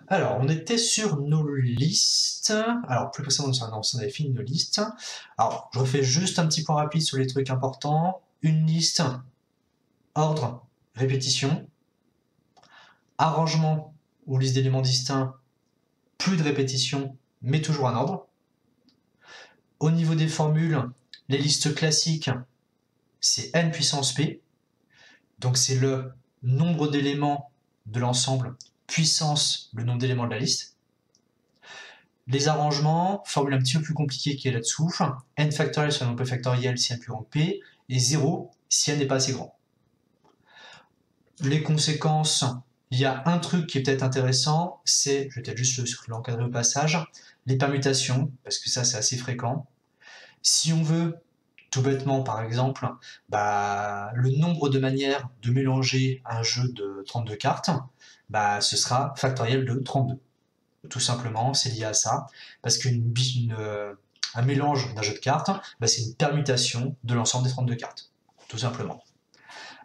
Alors, on était sur nos listes. Alors, plus précisément, on avait fini nos listes. Alors, je refais juste un petit point rapide sur les trucs importants. Une liste, ordre, répétition. Arrangement ou liste d'éléments distincts, plus de répétition, mais toujours un ordre. Au niveau des formules, les listes classiques, c'est n puissance p. Donc, c'est le nombre d'éléments de l'ensemble puissance le nombre d'éléments de la liste. Les arrangements, formule un petit peu plus compliquée qui est là-dessous, n factoriel sur un nombre factoriel si n plus grand que p, et 0 si n n'est pas assez grand. Les conséquences, il y a un truc qui est peut-être intéressant, c'est, je vais peut-être juste l'encadrer au passage, les permutations, parce que ça c'est assez fréquent. Si on veut, tout bêtement par exemple, le nombre de manières de mélanger un jeu de 32 cartes, ce sera factoriel de 32. Tout simplement, c'est lié à ça, parce qu'un mélange d'un jeu de cartes, c'est une permutation de l'ensemble des 32 cartes, tout simplement.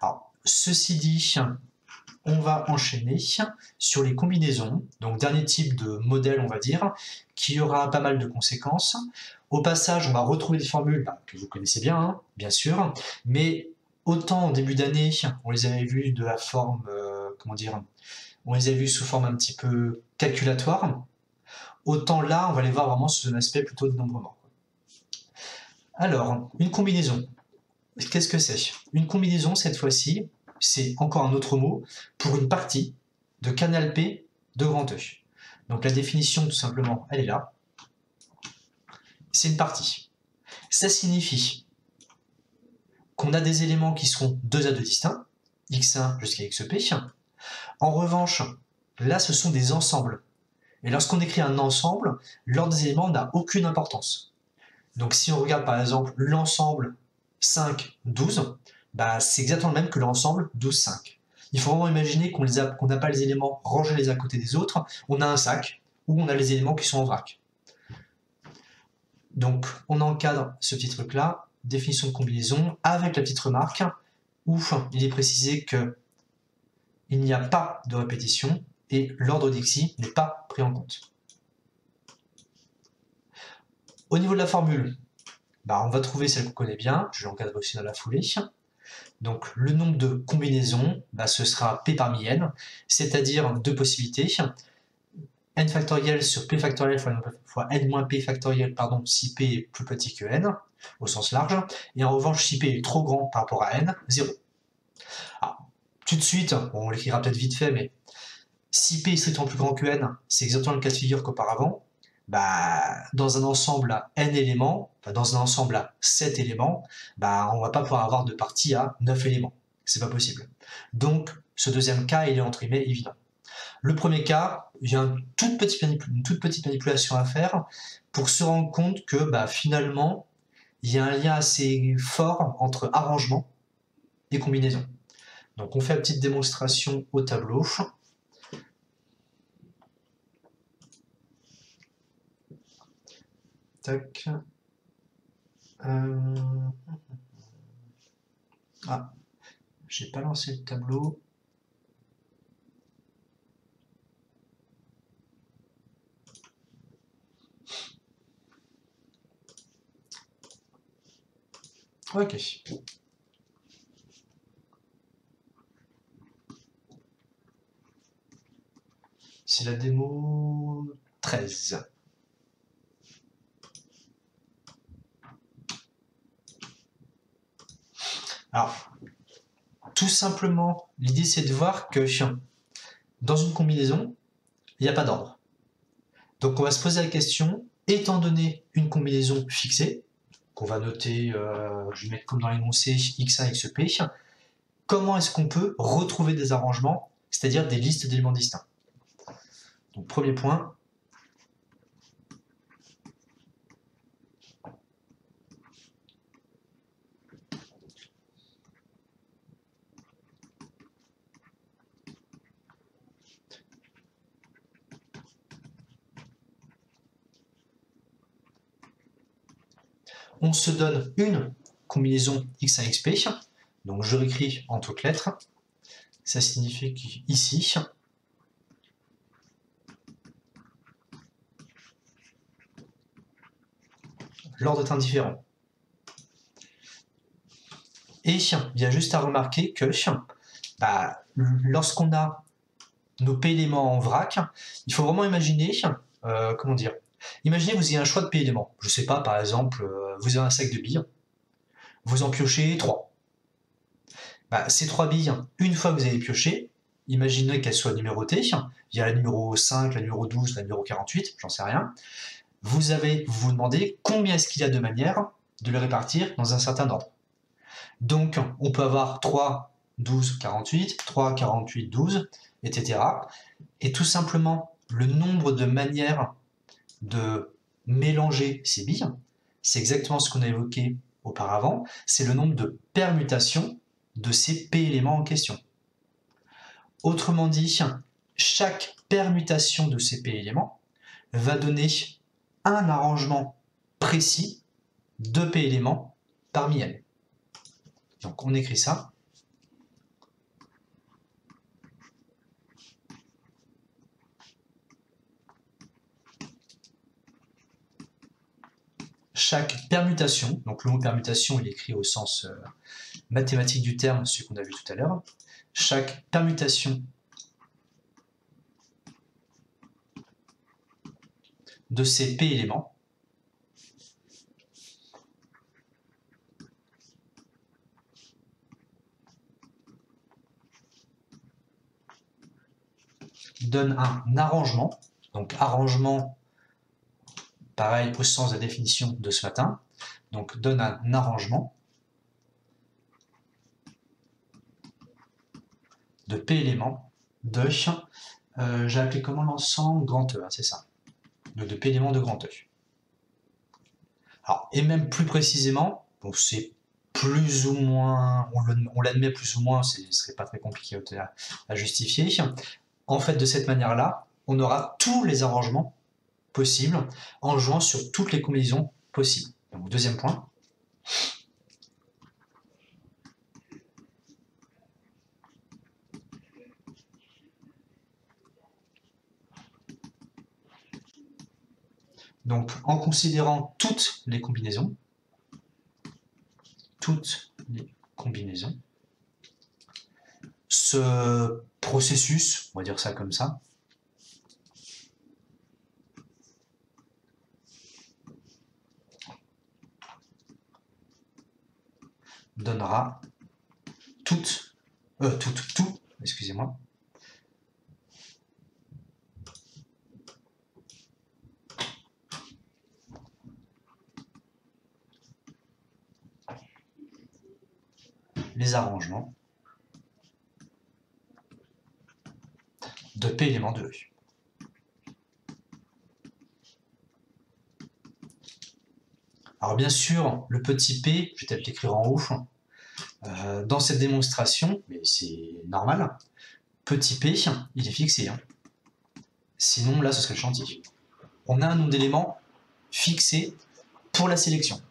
Alors, ceci dit, on va enchaîner sur les combinaisons, donc dernier type de modèle, on va dire, qui aura pas mal de conséquences. Au passage, on va retrouver des formules que vous connaissez bien, hein, bien sûr, mais autant en début d'année, on les avait vues de la forme, on les a vues sous forme un petit peu calculatoire, autant là, on va les voir vraiment sous un aspect plutôt de dénombrement. Alors, une combinaison. Qu'est-ce que c'est? Une combinaison, cette fois-ci, c'est encore un autre mot pour une partie de canal P de grand E. Donc la définition, tout simplement, elle est là. C'est une partie. Ça signifie qu'on a des éléments qui seront 2 à 2 distincts, x1 jusqu'à xp. En revanche, là, ce sont des ensembles. Et lorsqu'on écrit un ensemble, l'ordre des éléments n'a aucune importance. Donc si on regarde par exemple l'ensemble 5, 12, c'est exactement le même que l'ensemble 12, 5. Il faut vraiment imaginer qu'on n'a pas les éléments rangés les uns à côté des autres, on a un sac où on a les éléments qui sont en vrac. Donc on encadre ce petit truc-là, définition de combinaison, avec la petite remarque où il est précisé qu'il n'y a pas de répétition et l'ordre d'Ixi n'est pas pris en compte. Au niveau de la formule, on va trouver celle qu'on connaît bien, je l'encadre aussi dans la foulée. Donc le nombre de combinaisons, ce sera P parmi n, c'est-à-dire deux possibilités. N factoriel sur P factoriel fois n moins P factoriel, si P est plus petit que n, au sens large. Et en revanche, si P est trop grand par rapport à n, 0. Alors, tout de suite, on l'écrira peut-être vite fait, mais si P est strictement plus grand que n, c'est exactement le cas de figure qu'auparavant. Dans un ensemble à n éléments, dans un ensemble à 7 éléments, on ne va pas pouvoir avoir de partie à 9 éléments. C'est pas possible. Donc, ce deuxième cas, il est entre guillemets évident. Le premier cas, il y a une toute petite manipulation à faire pour se rendre compte que finalement, il y a un lien assez fort entre arrangement et combinaison. Donc, on fait la petite démonstration au tableau. Tac. J'ai pas lancé le tableau. Ok. C'est la démo 13. Alors, tout simplement, l'idée c'est de voir que dans une combinaison, il n'y a pas d'ordre. Donc on va se poser la question, étant donné une combinaison fixée, qu'on va noter, je vais mettre comme dans l'énoncé x1, xp, comment est-ce qu'on peut retrouver des arrangements, c'est-à-dire des listes d'éléments distincts? Donc premier point. On se donne une combinaison x1, xp, donc je réécris en toutes lettres. Ça signifie qu'ici, l'ordre est indifférent. Et il y a juste à remarquer que lorsqu'on a nos P éléments en vrac, il faut vraiment imaginer, comment dire, imaginez que vous ayez un choix de P éléments. Je sais pas, par exemple, vous avez un sac de billes, vous en piochez 3. Ces 3 billes, une fois que vous avez pioché, imaginez qu'elles soient numérotées, il y a la numéro 5, la numéro 12, la numéro 48, j'en sais rien. Vous vous demandez combien est-ce qu'il y a de manières de les répartir dans un certain ordre. Donc, on peut avoir 3, 12, 48, 3, 48, 12, etc. Et tout simplement, le nombre de manières de mélanger ces billes, c'est exactement ce qu'on a évoqué auparavant, c'est le nombre de permutations de ces P éléments en question. Autrement dit, chaque permutation de ces P éléments va donner un arrangement précis de P éléments parmi elles. Donc on écrit ça. Chaque permutation, donc le mot permutation il est écrit au sens mathématique du terme, celui qu'on a vu tout à l'heure, chaque permutation de ces P éléments donne un arrangement, donc arrangement pareil au sens de la définition de ce matin, donc donne un arrangement de P éléments de, j'ai appelé comment l'ensemble grand E, hein, c'est ça, de P éléments de grand E. Alors, et même plus précisément, donc c'est plus ou moins, on l'admet plus ou moins, ce ne serait pas très compliqué à justifier. En fait, de cette manière-là, on aura tous les arrangements possibles en jouant sur toutes les combinaisons possibles. Donc, deuxième point. Donc, en considérant toutes les combinaisons, ce processus, on va dire ça comme ça, donnera tout, excusez-moi, les arrangements de P éléments de E. Alors bien sûr, le petit p, je vais peut-être l'écrire en haut, dans cette démonstration, mais c'est normal, petit p, il est fixé. Hein. Sinon, là, ce serait le chantier. On a un nombre d'éléments fixé pour la sélection.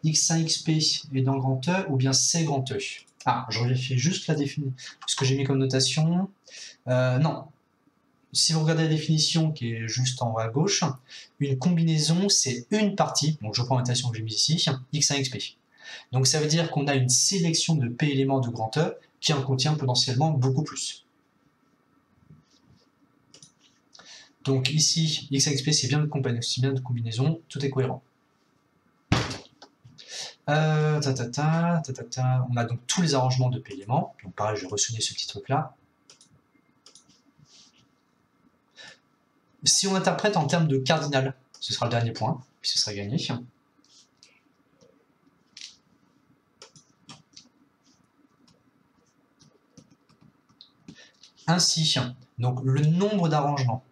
x1, xp est dans grand E ou bien c'est grand E. Ah, je vérifie juste la définition, ce que j'ai mis comme notation. Non. Si vous regardez la définition qui est juste en haut à gauche, une combinaison, c'est une partie, donc je prends la notation que j'ai mise ici, x1, xp. Donc ça veut dire qu'on a une sélection de P éléments de grand E qui en contient potentiellement beaucoup plus. Donc ici, x1, xp, c'est bien de combinaison, tout est cohérent. On a donc tous les arrangements de P éléments. Donc pareil, je vais re-souligner ce petit truc-là. Si on interprète en termes de cardinal, ce sera le dernier point, puis ce sera gagné. Ainsi, donc le nombre d'arrangements,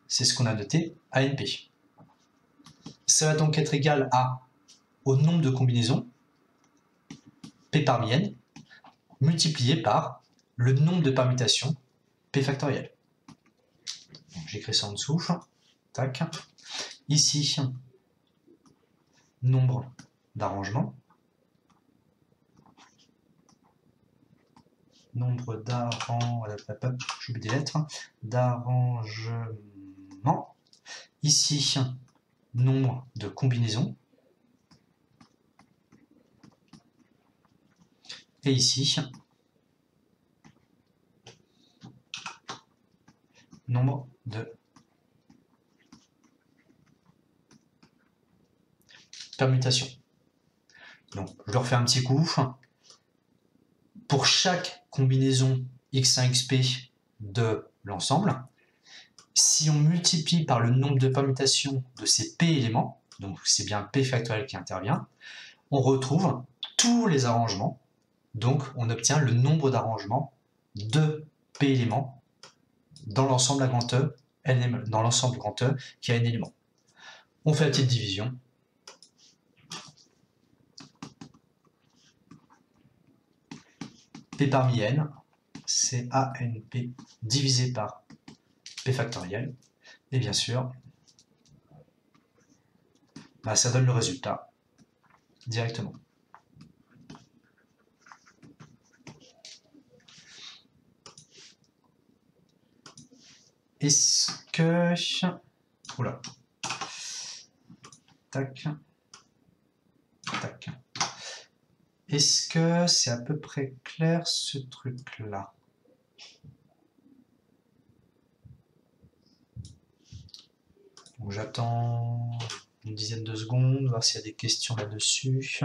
c'est ce qu'on a noté, ANP. Ça va donc être égal au nombre de combinaisons, P parmi n, multiplié par le nombre de permutations, P factoriel. J'écris ça en dessous. Tac. Ici, nombre d'arrangements. Nombre j'oublie des lettres. D'arrangements. Ici, nombre de combinaisons. Et ici, nombre de permutations. Donc, je le refais un petit coup. Pour chaque combinaison x1, xp de l'ensemble, si on multiplie par le nombre de permutations de ces p éléments, donc c'est bien p factoriel qui intervient, on retrouve tous les arrangements. Donc, on obtient le nombre d'arrangements de p éléments dans l'ensemble à grand E, dans l'ensemble grand E qui a n éléments. On fait la petite division. P parmi n, c'est ANP divisé par P factoriel. Et bien sûr, ça donne le résultat directement. Est-ce que... Oula. Tac. Tac. Est-ce que c'est à peu près clair ce truc-là? Donc j'attends une dizaine de secondes, voir s'il y a des questions là-dessus.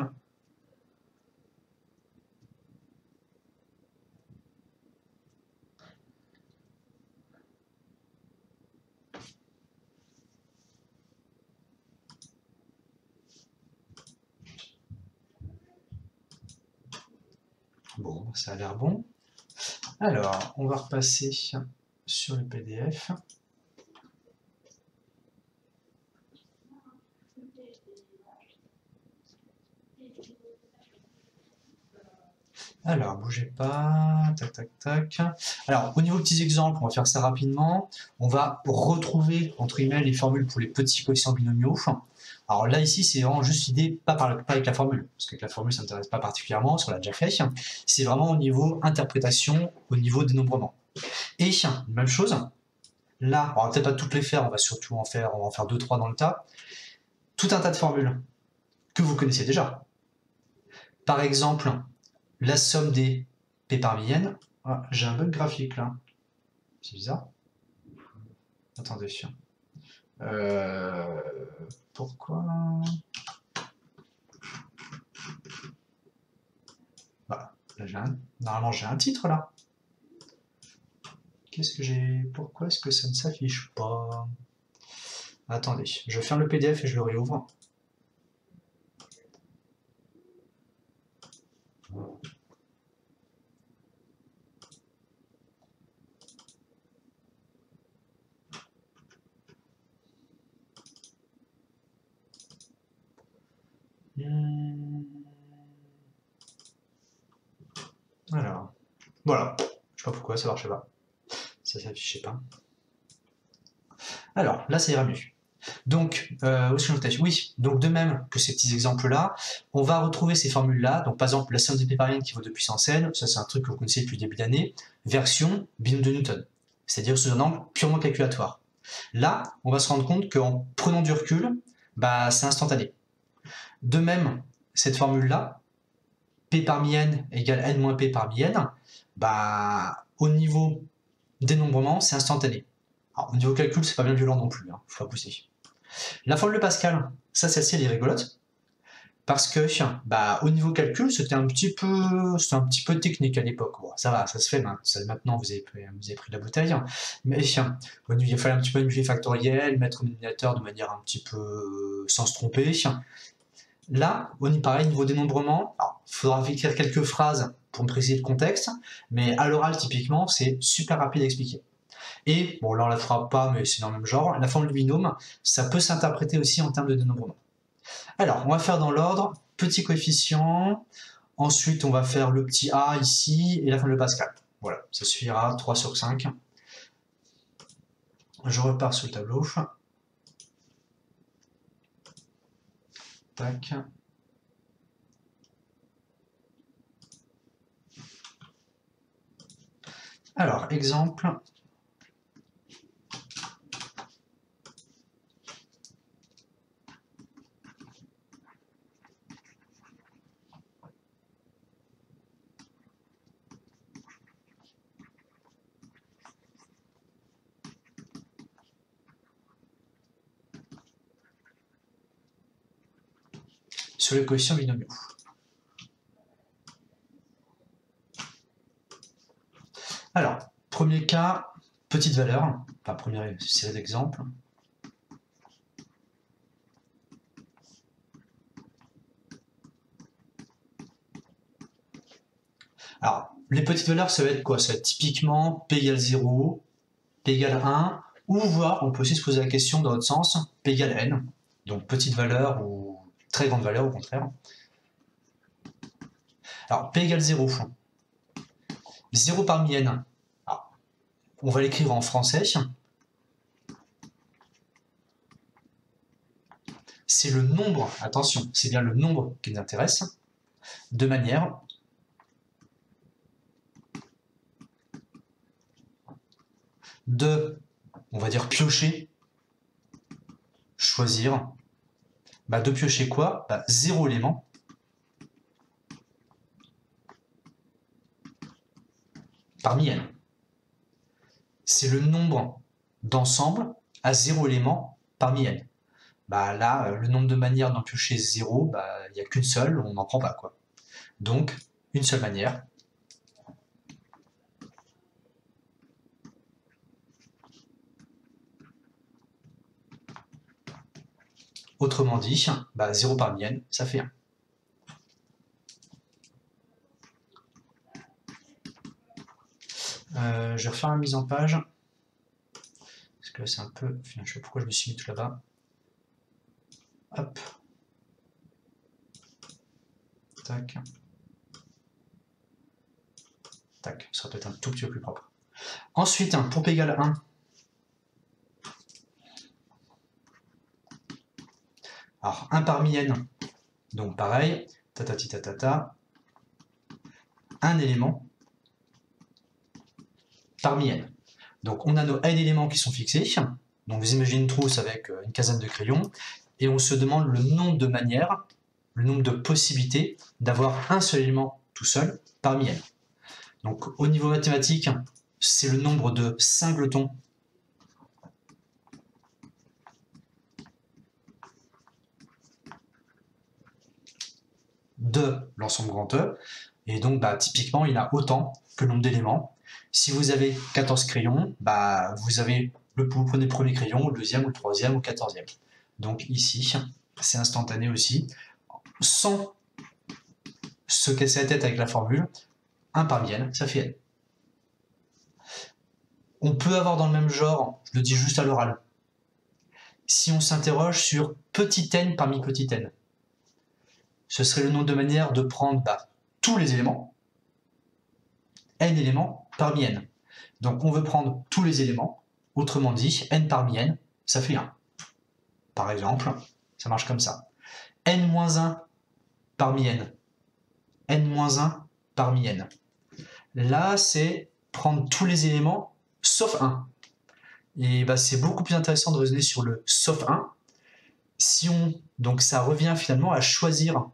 Bon, ça a l'air bon. Alors, on va repasser sur le PDF. Alors, bougez pas, tac, tac, tac. Alors, au niveau de petits exemples, on va faire ça rapidement. On va retrouver, entre guillemets, les formules pour les petits coefficients binomiaux. Alors là, ici, c'est vraiment juste l'idée, pas avec la formule, parce qu'avec la formule, ça ne m'intéresse pas particulièrement, parce qu'on l'a déjà fait. C'est vraiment au niveau interprétation, au niveau dénombrement. Et, même chose, là, on va peut-être pas toutes les faire, on va surtout en faire 2-3 dans le tas. Tout un tas de formules que vous connaissez déjà. Par exemple, la somme des P parmi n. Ah, j'ai un bug graphique là. C'est bizarre. Attendez. Pourquoi? Voilà. Là, normalement, j'ai un titre là. Qu'est-ce que j'ai? Pourquoi est-ce que ça ne s'affiche pas? Attendez, je ferme le PDF et je le réouvre. Alors, voilà. Je sais pas pourquoi ça marchait pas. Ça s'affichait pas. Alors, là, ça ira mieux. Donc, où est-ce que j'en étais? Oui, donc de même que ces petits exemples-là, on va retrouver ces formules-là. Donc, par exemple, la somme des P par n qui vaut 2 puissance n, ça c'est un truc que vous connaissez depuis le début d'année, version binôme de Newton, c'est-à-dire sous un angle purement calculatoire. Là, on va se rendre compte qu'en prenant du recul, c'est instantané. De même, cette formule-là, P parmi n égale n moins P parmi n, au niveau dénombrement, c'est instantané. Alors, au niveau calcul, c'est pas bien violent non plus, faut pas pousser. La formule de Pascal, celle-ci, elle est rigolote. Parce que, au niveau calcul, c'était un petit peu technique à l'époque. Bon, ça va, ça se fait maintenant, vous avez pris la bouteille. Mais il fallait un petit peu unifier factoriel, mettre au dénominateur de manière un petit peu sans se tromper. Là, on y pareil, niveau dénombrement, il faudra écrire quelques phrases pour me préciser le contexte, mais à l'oral, typiquement, c'est super rapide à expliquer. Et, bon là on la fera pas, mais c'est dans le même genre, la formule binôme, ça peut s'interpréter aussi en termes de dénombrement. Alors, on va faire dans l'ordre, petit coefficient, ensuite on va faire le petit a ici, et la formule de Pascal. Voilà, ça suffira, 3 sur 5. Je repars sur le tableau. Tac. Alors, exemple. sur les coefficients binomiaux. Alors, premier cas, petite valeur, enfin première série d'exemples. Alors, les petites valeurs, ça va être quoi? Ça va être typiquement P égale 0, P égale 1, ou voire, on peut aussi se poser la question dans l'autre sens, P égale N, donc petite valeur ou très grande valeur au contraire. Alors, P égale 0. 0 parmi N. Alors, on va l'écrire en français. C'est le nombre, attention, c'est bien le nombre qui nous intéresse, de manière de, on va dire, piocher, choisir. De piocher quoi? 0 élément parmi N. C'est le nombre d'ensemble à 0 élément parmi N. Là, le nombre de manières d'en piocher 0, il n'y a qu'une seule, on n'en prend pas, quoi. Donc, une seule manière. Autrement dit, 0 parmi N, ça fait 1. Je vais refaire la mise en page. Parce que là, c'est un peu... Je ne sais pas pourquoi je me suis mis tout là-bas. Hop. Tac. Tac. Ça sera peut-être un tout petit peu plus propre. Ensuite, pour P égale 1. Alors, 1 parmi N. Donc, pareil. Tatati tatata. Un élément parmi N. Donc, on a nos N éléments qui sont fixés. Donc, vous imaginez une trousse avec une quinzaine de crayons. Et on se demande le nombre de manières, le nombre de possibilités d'avoir un seul élément tout seul parmi N. Donc, au niveau mathématique, c'est le nombre de singletons de l'ensemble grand E. Et donc, typiquement, il a autant que le nombre d'éléments. Si vous avez 14 crayons, vous prenez le premier crayon, le deuxième, ou le troisième, ou le 14e. Donc ici, c'est instantané aussi. Sans se casser la tête avec la formule, 1 parmi N, ça fait N. On peut avoir dans le même genre, je le dis juste à l'oral, si on s'interroge sur petit n parmi petit n. Ce serait le nombre de manières de prendre tous les éléments, n éléments parmi n. Donc on veut prendre tous les éléments, autrement dit, n parmi n, ça fait 1. Par exemple, ça marche comme ça. n-1 parmi n. n-1 parmi n. Là, c'est prendre tous les éléments sauf 1. Et c'est beaucoup plus intéressant de raisonner sur le sauf 1. Donc ça revient finalement à choisir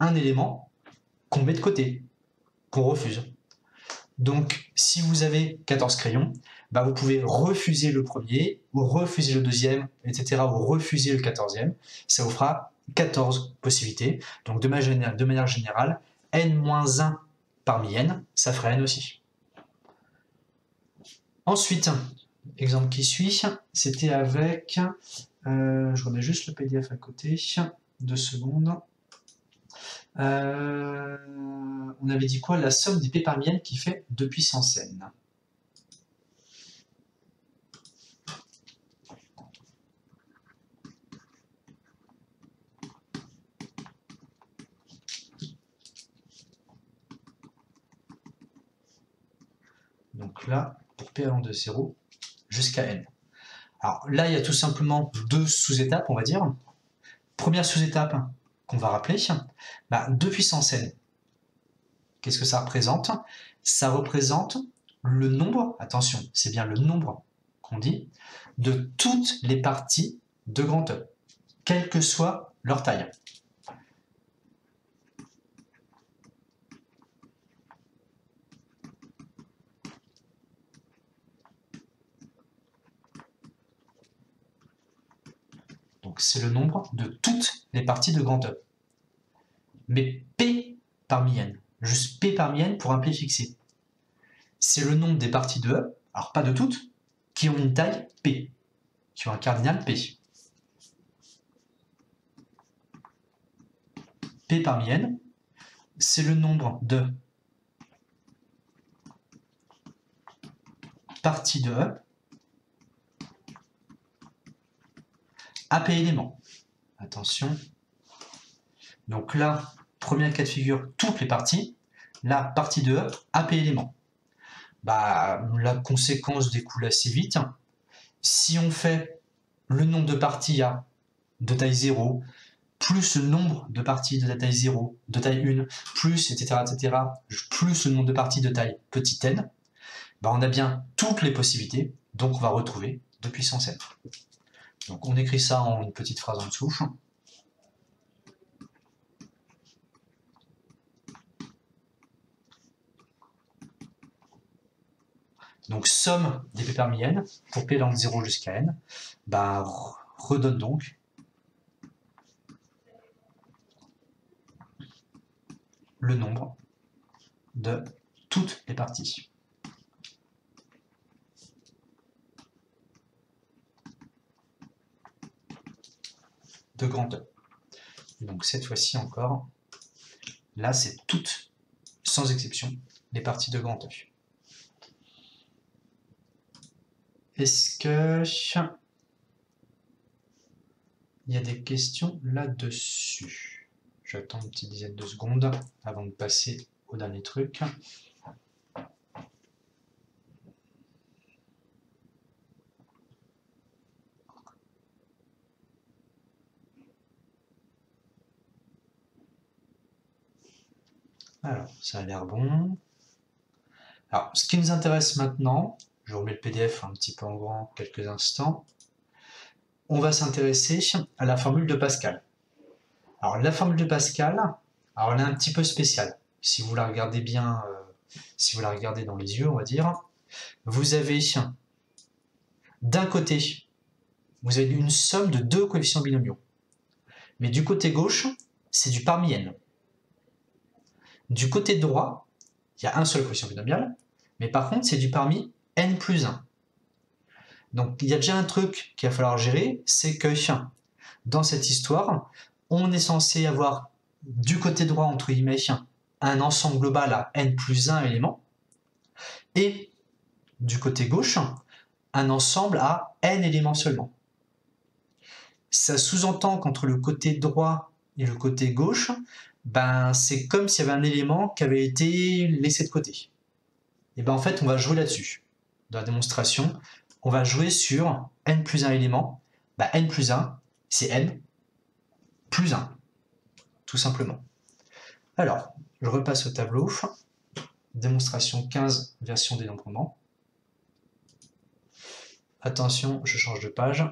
un élément qu'on met de côté, qu'on refuse. Donc si vous avez 14 crayons, vous pouvez refuser le premier, ou refuser le deuxième, etc., ou refuser le 14e. Ça vous fera 14 possibilités. Donc de manière générale, n-1 parmi n, ça ferait n aussi. Ensuite, exemple qui suit, c'était avec... je remets juste le PDF à côté, 2 secondes. On avait dit quoi? La somme des p parmi n qui fait 2 puissance n. Donc là, pour p allant de 0 jusqu'à n. Alors là, il y a tout simplement 2 sous-étapes, on va dire. Première sous-étape qu'on va rappeler, 2 puissance n. Qu'est-ce que ça représente? Ça représente le nombre, attention, c'est bien le nombre qu'on dit, de toutes les parties de grand E, quelle que soit leur taille. Donc c'est le nombre de toutes les parties de grand E. mais P parmi n, juste P parmi n pour un P fixé. C'est le nombre des parties de E, alors pas de toutes, qui ont une taille P, qui ont un cardinal P. P parmi n, c'est le nombre de parties de E à P éléments. Attention. Donc là, premier cas de figure, toutes les parties. Là, partie de E à P éléments. Bah, la conséquence découle assez vite. Si on fait le nombre de parties A de taille 0, plus le nombre de parties de taille 0, de taille 1, plus, etc., plus le nombre de parties de taille petit n, bah on a bien toutes les possibilités, donc on va retrouver 2 puissance n. Donc on écrit ça en une petite phrase en dessous. Donc somme des P parmi n, pour P allant de 0 jusqu'à n, bah, redonne donc le nombre de toutes les parties. De grand E. Donc cette fois-ci encore, là c'est toutes, sans exception, les parties de grand E. Est-ce que il y a des questions là-dessus? J'attends une petite dizaine de secondes avant de passer au dernier truc. Alors, ça a l'air bon. Alors, ce qui nous intéresse maintenant, je remets le PDF un petit peu en grand quelques instants, on va s'intéresser à la formule de Pascal. Alors, la formule de Pascal, alors elle est un petit peu spéciale. Si vous la regardez bien, si vous la regardez dans les yeux, on va dire, vous avez d'un côté, vous avez une somme de 2 coefficients binomiaux. Mais du côté gauche, c'est du parmi n. Du côté droit, il y a un seul coefficient binomial, mais par contre, c'est du parmi n plus 1. Donc, il y a déjà un truc qu'il va falloir gérer, c'est que dans cette histoire, on est censé avoir du côté droit, entre guillemets, un ensemble global à n plus 1 éléments, et du côté gauche, un ensemble à n éléments seulement. Ça sous-entend qu'entre le côté droit et le côté gauche, ben, c'est comme s'il y avait un élément qui avait été laissé de côté. Et ben en fait, on va jouer là-dessus. Dans la démonstration, on va jouer sur n plus 1 élément. Ben, n plus 1, c'est n plus 1, tout simplement. Alors, je repasse au tableau. Démonstration 15, version dénombrement. Attention, je change de page.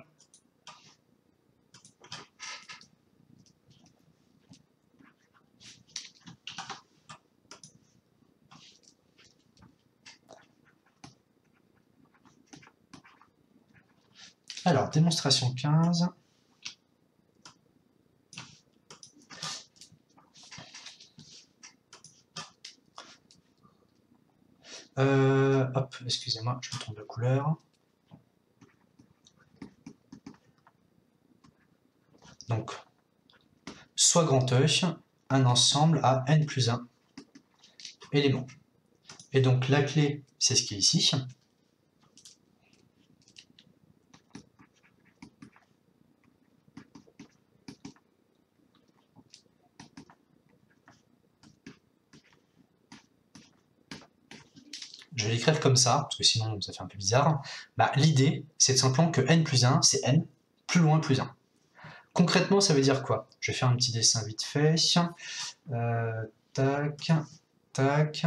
Alors, démonstration 15. Hop, excusez-moi, je me trompe de couleur. Donc, soit grand E, un ensemble à n plus 1 éléments. Et donc, la clé, c'est ce qui est ici. Je vais l'écrire comme ça, parce que sinon ça fait un peu bizarre. Bah, l'idée, c'est tout simplement que n plus 1, c'est n, plus loin plus 1. Concrètement, ça veut dire quoi? Je vais faire un petit dessin vite fait. Tac, tac.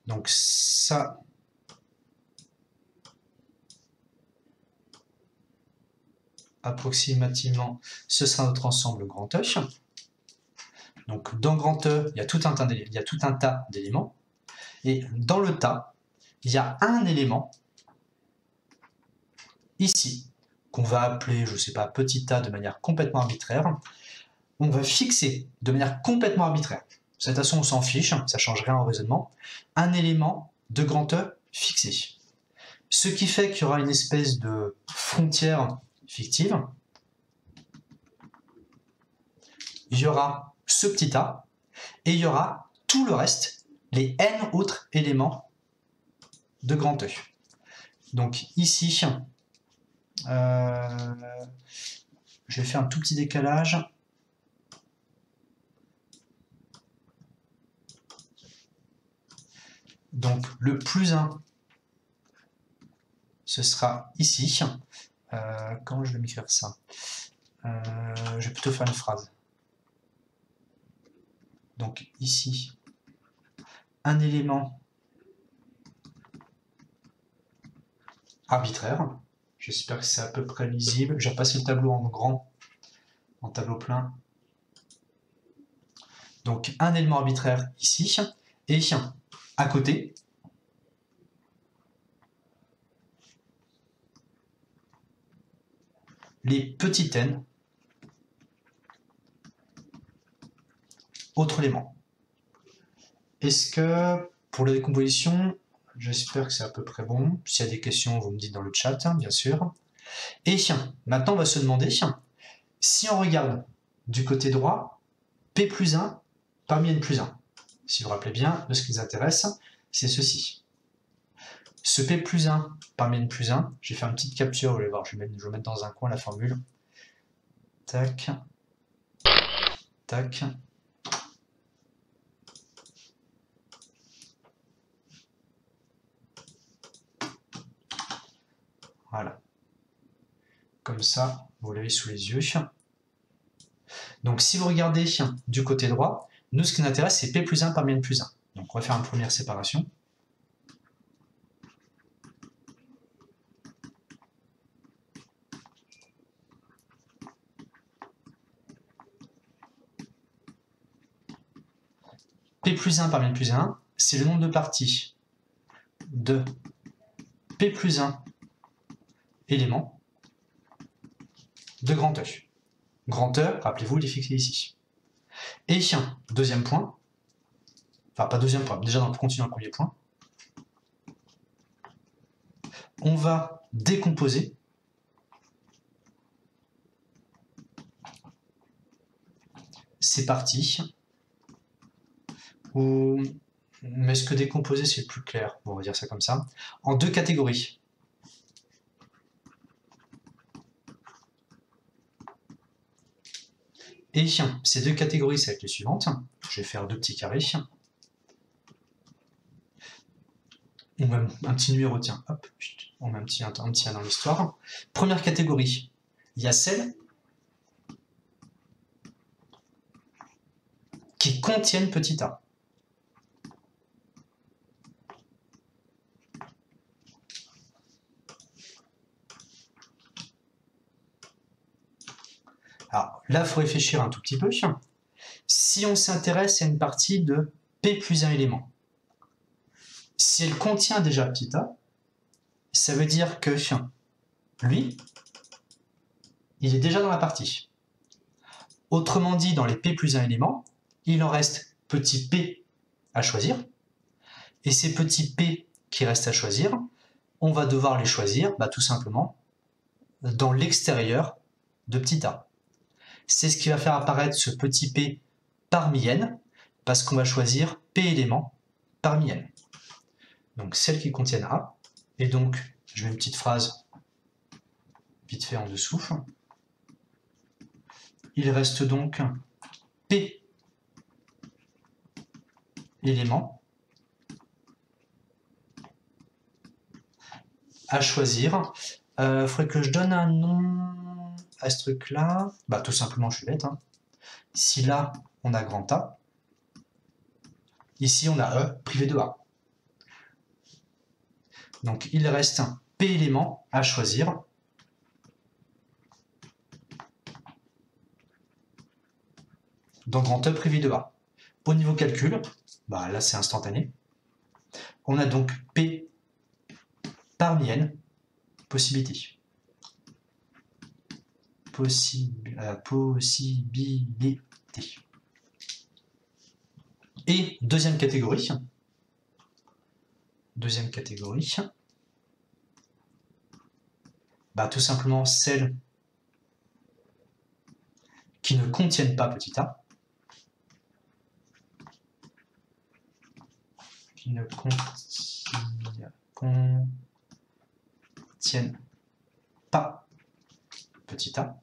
Donc ça, approximativement, ce sera notre ensemble grand E. Donc dans grand E, il y a tout un tas d'éléments. Et dans le tas, il y a un élément ici, qu'on va appeler, je ne sais pas, petit a de manière complètement arbitraire. on va fixer de manière complètement arbitraire, de cette façon on s'en fiche, ça ne change rien au raisonnement, un élément de grand E fixé. Ce qui fait qu'il y aura une espèce de frontière fictive. Il y aura ce petit a, et il y aura tout le reste, les n autres éléments de grand E. Donc ici, je vais faire un tout petit décalage. Donc le plus 1, ce sera ici. Comment je vais m'écrire ça? Je vais plutôt faire une phrase. Donc ici, un élément arbitraire. J'espère que c'est à peu près lisible. Je vais passer le tableau en grand, en tableau plein. Donc un élément arbitraire ici, et à côté, les petits n autres éléments. Est-ce que pour la décomposition, j'espère que c'est à peu près bon. S'il y a des questions, vous me dites dans le chat, bien sûr. Et maintenant on va se demander, si on regarde du côté droit, P plus 1 parmi N plus 1. Si vous vous rappelez bien, de ce qui nous intéresse, c'est ceci. Ce P plus 1 parmi N plus 1, j'ai fait une petite capture, vous allez voir, je vais mettre dans un coin la formule. Tac. Tac. Voilà. Comme ça, vous l'avez sous les yeux. Donc si vous regardez du côté droit, nous ce qui nous intéresse c'est P plus 1 parmi N plus 1. Donc on va faire une première séparation. P plus 1 parmi N plus 1, c'est le nombre de parties de P plus 1 éléments de grand E. Grand E, rappelez-vous, il est fixé ici. Et deuxième point, enfin pas deuxième point, déjà on continue dans le premier point, on va décomposer ces parties, mais est-ce que décomposer c'est plus clair? Bon, on va dire ça comme ça, en deux catégories. Et ces deux catégories, ça va être les suivantes. Je vais faire deux petits carrés. On met un petit numéro, tiens, hop, on met un petit 1 dans l'histoire. Première catégorie, il y a celles qui contiennent petit a. Alors là, il faut réfléchir un tout petit peu. Si on s'intéresse à une partie de P plus 1 élément, si elle contient déjà petit a, ça veut dire que lui, il est déjà dans la partie. Autrement dit, dans les P plus 1 éléments, il en reste petit p à choisir. Et ces petits p qui restent à choisir, on va devoir les choisir tout simplement dans l'extérieur de petit a. C'est ce qui va faire apparaître ce petit p parmi n, parce qu'on va choisir p éléments parmi n. Donc celles qui contiennent a, et donc je mets une petite phrase vite fait en dessous. Il reste donc p éléments à choisir. Faudrait que je donne un nom à ce truc-là. Tout simplement, je suis bête. Ici, là, on a grand A. Ici, on a E privé de A. Donc, il reste un P élément à choisir. Dans grand E privé de A. Au niveau calcul, là, c'est instantané. On a donc P parmi N, possibility. possibilité. Et deuxième catégorie, bah, tout simplement celles qui ne contiennent pas petit a, qui ne contiennent pas petit a.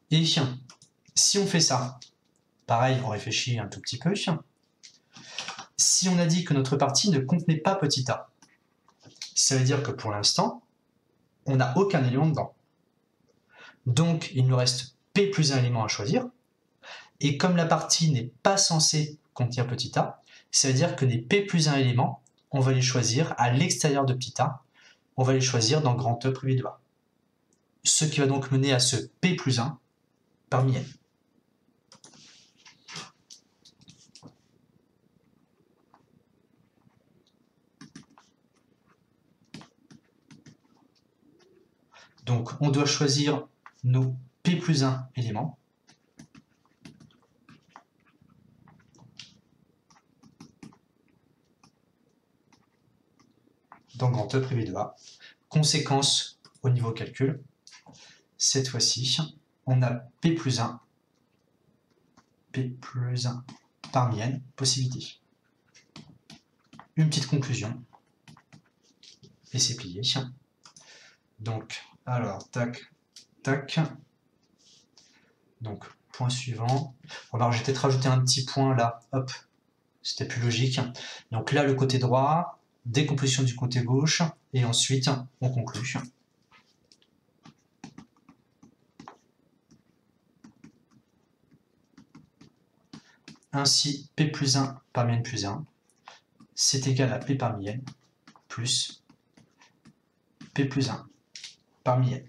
Et si on fait ça, pareil, on réfléchit un tout petit peu. Si on a dit que notre partie ne contenait pas petit a, ça veut dire que pour l'instant, on n'a aucun élément dedans. Donc, il nous reste P plus un élément à choisir. Et comme la partie n'est pas censée contenir petit a, ça veut dire que les P plus un éléments, on va les choisir à l'extérieur de petit a. On va les choisir dans grand E privé de A. Ce qui va donc mener à ce P plus 1 parmi N. Donc, on doit choisir nos P plus 1 éléments. Dans grand E privé de A. Conséquence au niveau calcul. Cette fois-ci, on a P plus 1 parmi N possibilités. Une petite conclusion. Et c'est plié. Donc, alors, tac, tac. Donc, point suivant. Alors, je vais peut-être rajouter un petit point là. Hop, c'était plus logique. Donc là, le côté droit, décomposition du côté gauche, et ensuite, on conclut. Ainsi, P plus 1 parmi N plus 1, c'est égal à P parmi N plus P plus 1 parmi N.